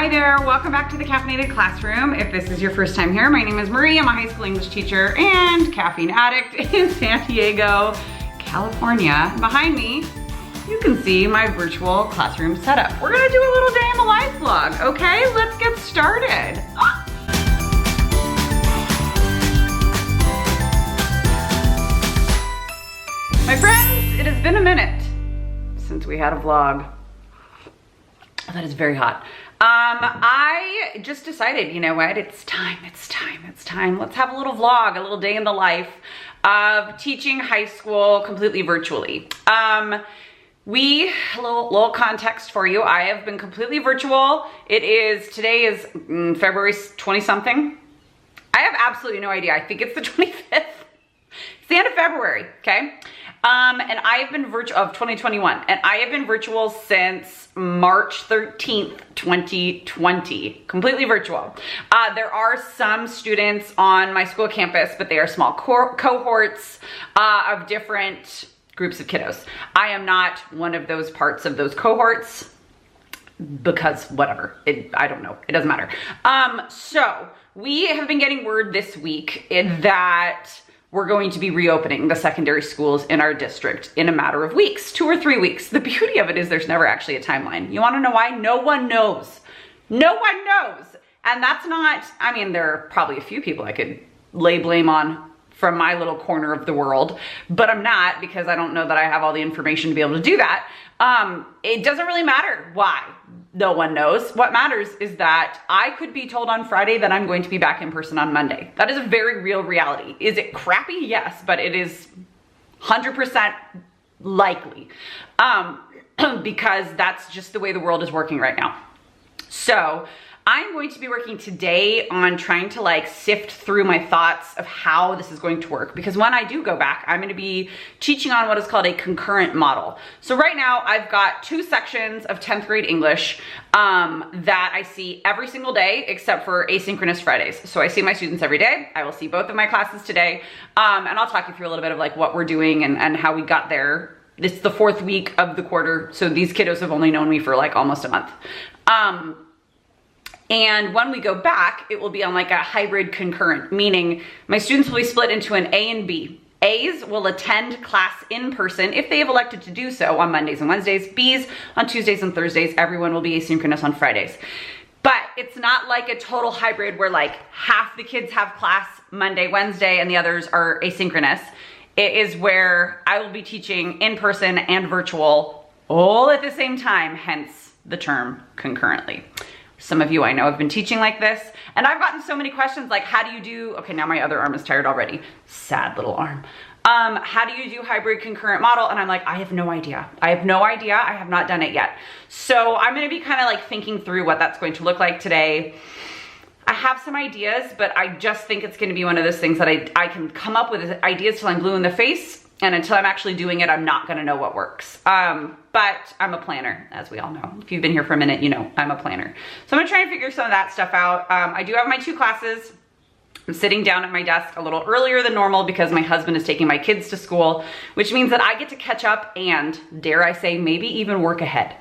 Hi there, welcome back to the Caffeinated Classroom. If this is your first time here, my name is Marie. I'm a high school English teacher and caffeine addict in San Diego, California. Behind me, you can see my virtual classroom setup. We're gonna do a little day in the life vlog, okay? Let's get started. My friends, it has been a minute since we had a vlog. Oh, that is very hot. I just decided, you know what, it's time. Let's have a little vlog, a little day in the life of teaching high school completely virtually. A little context for you. I have been completely virtual. Today is February 20 something. I have absolutely no idea. I think it's the 25th. It's the end of February, okay? And I have been virtual of 2021, and I have been virtual since March 13th, 2020, completely virtual. There are some students on my school campus, but they are small cohorts of different groups of kiddos. I am not one of those parts of those cohorts because whatever, I don't know, it doesn't matter. So we have been getting word this week that we're going to be reopening the secondary schools in our district in a matter of weeks, 2 or 3 weeks. The beauty of it is there's never actually a timeline. You wanna know why? No one knows. No one knows. And that's not, I mean, there are probably a few people I could lay blame on from my little corner of the world, but I'm not, because I don't know that I have all the information to be able to do that. It doesn't really matter why no one knows. What matters is that I could be told on Friday that I'm going to be back in person on Monday. That is a very real reality. Is it crappy? Yes, but it is 100% likely, because that's just the way the world is working right now. So I'm going to be working today on trying to sift through my thoughts of how this is going to work, because when I do go back, I'm going to be teaching on what is called a concurrent model. So right now I've got 2 sections of 10th grade English that I see every single day except for asynchronous Fridays. So I see my students every day. I will see both of my classes today, and I'll talk you through a little bit of what we're doing and how we got there. It's the 4th week of the quarter, so these kiddos have only known me for almost a month. And when we go back, it will be on a hybrid concurrent, meaning my students will be split into an A and B. A's will attend class in person if they have elected to do so on Mondays and Wednesdays. B's on Tuesdays and Thursdays. Everyone will be asynchronous on Fridays. But it's not like a total hybrid where half the kids have class Monday, Wednesday, and the others are asynchronous. It is where I will be teaching in person and virtual all at the same time, hence the term concurrently. Some of you I know have been teaching like this, and I've gotten so many questions how do you do, okay, now my other arm is tired already. Sad little arm. How do you do hybrid concurrent model? And I'm I have no idea. I have no idea. I have not done it yet. So I'm gonna be kind of thinking through what that's going to look like today. I have some ideas, but I just think it's gonna be one of those things that I can come up with ideas till I'm blue in the face, and until I'm actually doing it, I'm not gonna know what works. But I'm a planner, as we all know. If you've been here for a minute, you know I'm a planner. So I'm gonna try and figure some of that stuff out. I do have my 2 classes. I'm sitting down at my desk a little earlier than normal because my husband is taking my kids to school, which means that I get to catch up and, dare I say, maybe even work ahead.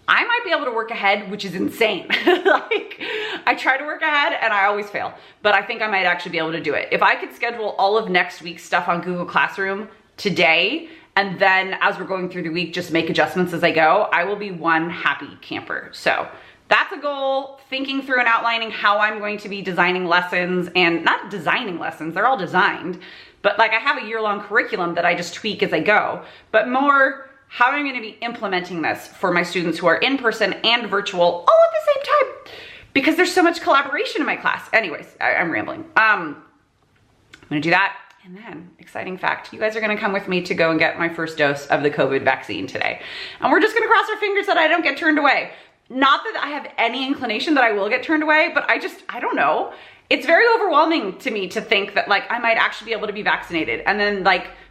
I might be able to work ahead, which is insane. I try to work ahead and I always fail, but I think I might actually be able to do it. If I could schedule all of next week's stuff on Google Classroom today, and then as we're going through the week, just make adjustments as I go, I will be one happy camper. So that's a goal, thinking through and outlining how I'm going to be designing lessons, and not designing lessons, they're all designed, but I have a year-long curriculum that I just tweak as I go, but more how I'm gonna be implementing this for my students who are in person and virtual all at the same time, because there's so much collaboration in my class. Anyways, I'm rambling. I'm gonna do that. And then, exciting fact, you guys are gonna come with me to go and get my first dose of the COVID vaccine today. And we're just gonna cross our fingers that I don't get turned away. Not that I have any inclination that I will get turned away, but I don't know. It's very overwhelming to me to think that I might actually be able to be vaccinated. And then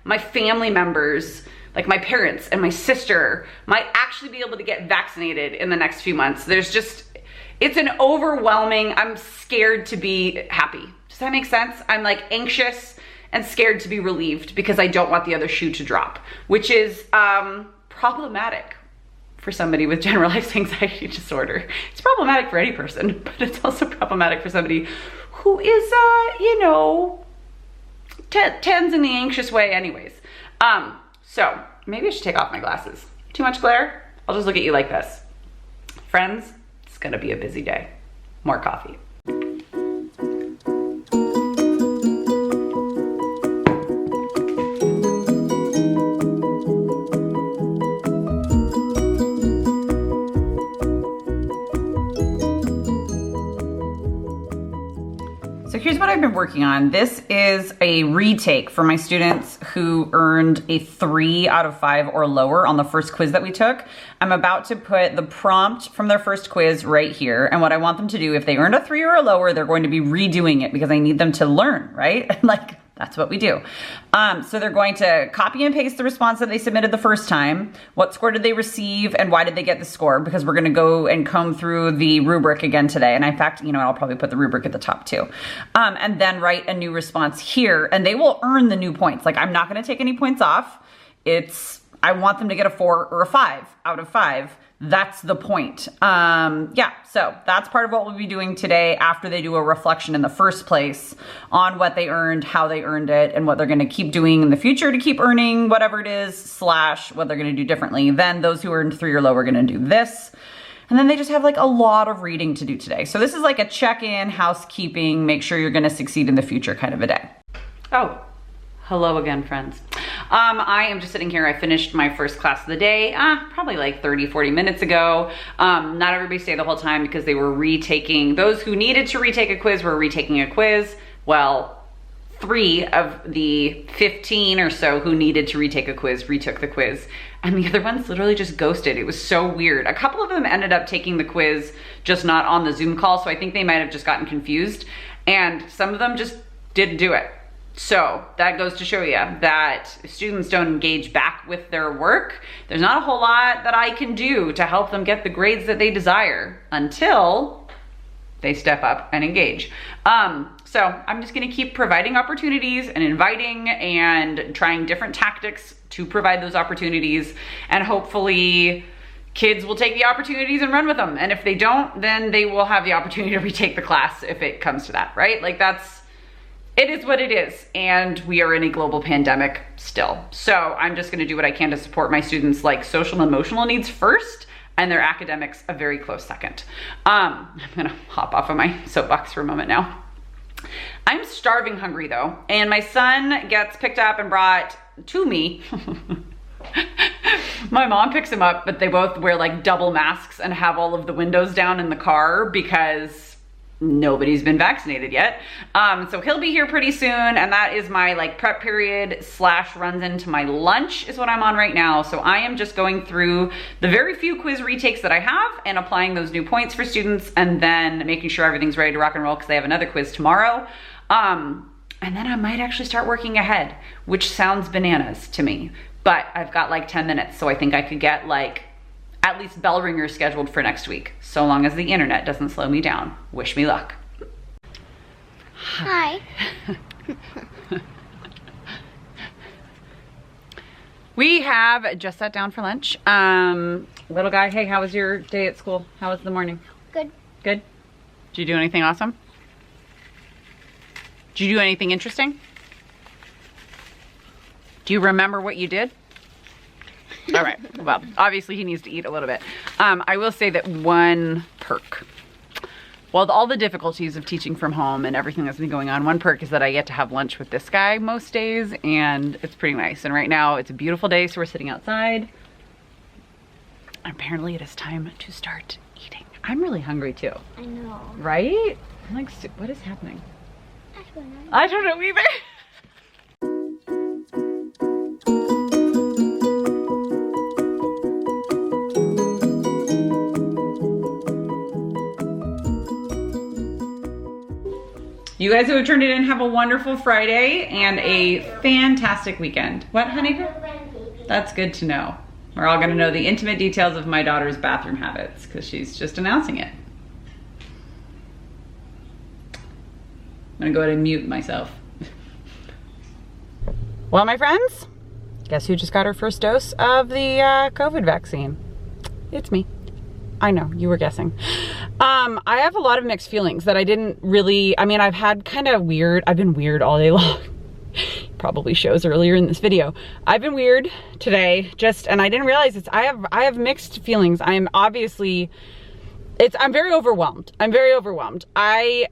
my family members, my parents and my sister might actually be able to get vaccinated in the next few months. It's an overwhelming, I'm scared to be happy. Does that make sense? I'm anxious and scared to be relieved because I don't want the other shoe to drop, which is problematic for somebody with generalized anxiety disorder. It's problematic for any person, but it's also problematic for somebody who is, you know, tends in the anxious way anyways. So maybe I should take off my glasses. Too much glare? I'll just look at you like this. Friends, it's gonna be a busy day. More coffee. So here's what I've been working on. This is a retake for my students who earned a 3 out of 5 or lower on the first quiz that we took. I'm about to put the prompt from their first quiz right here. And what I want them to do, if they earned a 3 or a lower, they're going to be redoing it because I need them to learn, right? Like, that's what we do. So they're going to copy and paste the response that they submitted the first time. What score did they receive and why did they get the score? Because we're gonna go and comb through the rubric again today. And in fact, you know, I'll probably put the rubric at the top too. And then write a new response here and they will earn the new points. Like I'm not gonna take any points off. I want them to get a 4 or a 5 out of 5. That's the point. Yeah, so that's part of what we'll be doing today after they do a reflection in the first place on what they earned, how they earned it, and what they're gonna keep doing in the future to keep earning whatever it is, / what they're gonna do differently. Then those who earned 3 or lower are gonna do this. And then they just have like a lot of reading to do today. So this is like a check-in, housekeeping, make sure you're gonna succeed in the future kind of a day. Oh, hello again, friends. I am just sitting here. I finished my first class of the day, probably like 30, 40 minutes ago. Not everybody stayed the whole time because they were retaking, those who needed to retake a quiz were retaking a quiz. Well, 3 of the 15 or so who needed to retake a quiz retook the quiz. And the other ones literally just ghosted. It was so weird. A couple of them ended up taking the quiz, just not on the Zoom call. So I think they might have just gotten confused. And some of them just didn't do it. So that goes to show you that if students don't engage back with their work, there's not a whole lot that I can do to help them get the grades that they desire until they step up and engage. So I'm just gonna keep providing opportunities and inviting and trying different tactics to provide those opportunities, and hopefully kids will take the opportunities and run with them. And if they don't, then they will have the opportunity to retake the class if it comes to that, right? Like it is what it is, and we are in a global pandemic still. So I'm just gonna do what I can to support my students' like social and emotional needs first, and their academics a very close second. I'm gonna hop off of my soapbox for a moment now. I'm starving hungry though, and my son gets picked up and brought to me. My mom picks him up, but they both wear like double masks and have all of the windows down in the car because nobody's been vaccinated yet. So he'll be here pretty soon, and that is my like prep period / runs into my lunch is what I'm on right now. So I am just going through the very few quiz retakes that I have and applying those new points for students, and then making sure everything's ready to rock and roll because they have another quiz tomorrow. And then I might actually start working ahead, which sounds bananas to me, but I've got like 10 minutes. So I think I could get like at least bell ringers scheduled for next week, so long as the internet doesn't slow me down. Wish me luck. Hi. We have just sat down for lunch. Little guy, hey, how was your day at school? How was the morning? Good. Good? Did you do anything awesome? Did you do anything interesting? Do you remember what you did? All right, well, obviously he needs to eat a little bit. I will say that one perk, well, all the difficulties of teaching from home and everything that's been going on, one perk is that I get to have lunch with this guy most days, and it's pretty nice. And right now it's a beautiful day, so we're sitting outside. And apparently it is time to start eating. I'm really hungry too. I know. Right? I'm like, what is happening? I don't know. I don't know either. You guys who have turned it in, have a wonderful Friday and a fantastic weekend. What, honey? That's good to know. We're all gonna know the intimate details of my daughter's bathroom habits because she's just announcing it. I'm gonna go ahead and mute myself. Well, my friends, guess who just got her first dose of the COVID vaccine? it's me. I know, you were guessing. I have a lot of mixed feelings that I didn't really, I mean, I've had kind of weird, I've been weird all day long. Probably shows earlier in this video. I've been weird today, and I didn't realize it's, I have mixed feelings. I'm obviously, I'm very overwhelmed. I'm very overwhelmed. I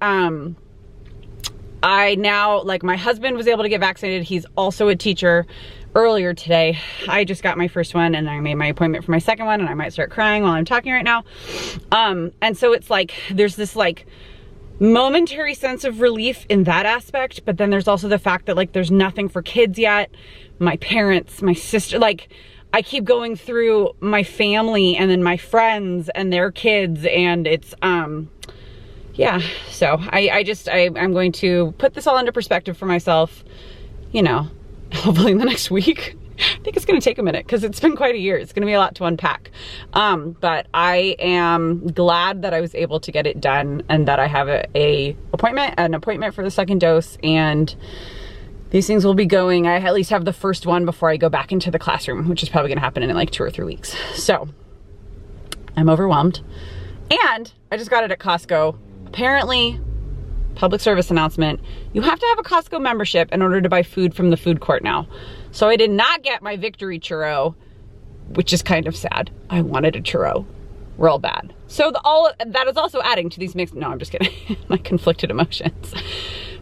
now, like, my husband was able to get vaccinated. He's also a teacher. Earlier today, I just got my first one and I made my appointment for my second one, and I might start crying while I'm talking right now. And so it's like, there's this like momentary sense of relief in that aspect, but then there's also the fact that like there's nothing for kids yet. My parents, my sister, like I keep going through my family and then my friends and their kids, and it's yeah, so I'm going to put this all into perspective for myself, you know, hopefully in the next week. I think it's gonna take a minute because it's been quite a year. It's gonna be a lot to unpack. But I am glad that I was able to get it done and that I have an appointment for the second dose, and these things will be going. I at least have the first one before I go back into the classroom, which is probably gonna happen in like 2 or 3 weeks. So I'm overwhelmed. And I just got it at Costco. Apparently, public service announcement, you have to have a Costco membership in order to buy food from the food court now. So I did not get my victory churro, which is kind of sad. I wanted a churro real bad. So that is also adding to these mixed, no, I'm just kidding, my conflicted emotions.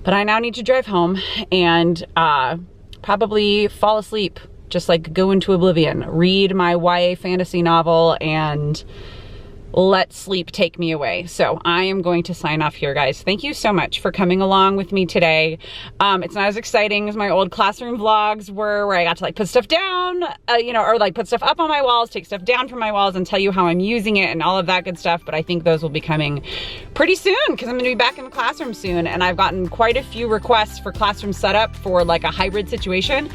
But I now need to drive home and probably fall asleep, just like go into oblivion, read my YA fantasy novel, and let sleep take me away. So I am going to sign off here, guys. Thank you so much for coming along with me today. It's not as exciting as my old classroom vlogs were, where I got to like put stuff down, you know, or like put stuff up on my walls, take stuff down from my walls, and tell you how I'm using it and all of that good stuff. But I think those will be coming pretty soon because I'm gonna be back in the classroom soon. And I've gotten quite a few requests for classroom setup for like a hybrid situation.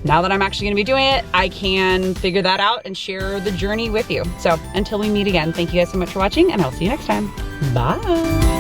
Now that I'm actually gonna be doing it, I can figure that out and share the journey with you. So until we meet again, thank you guys so much for watching, and I'll see you next time. Bye.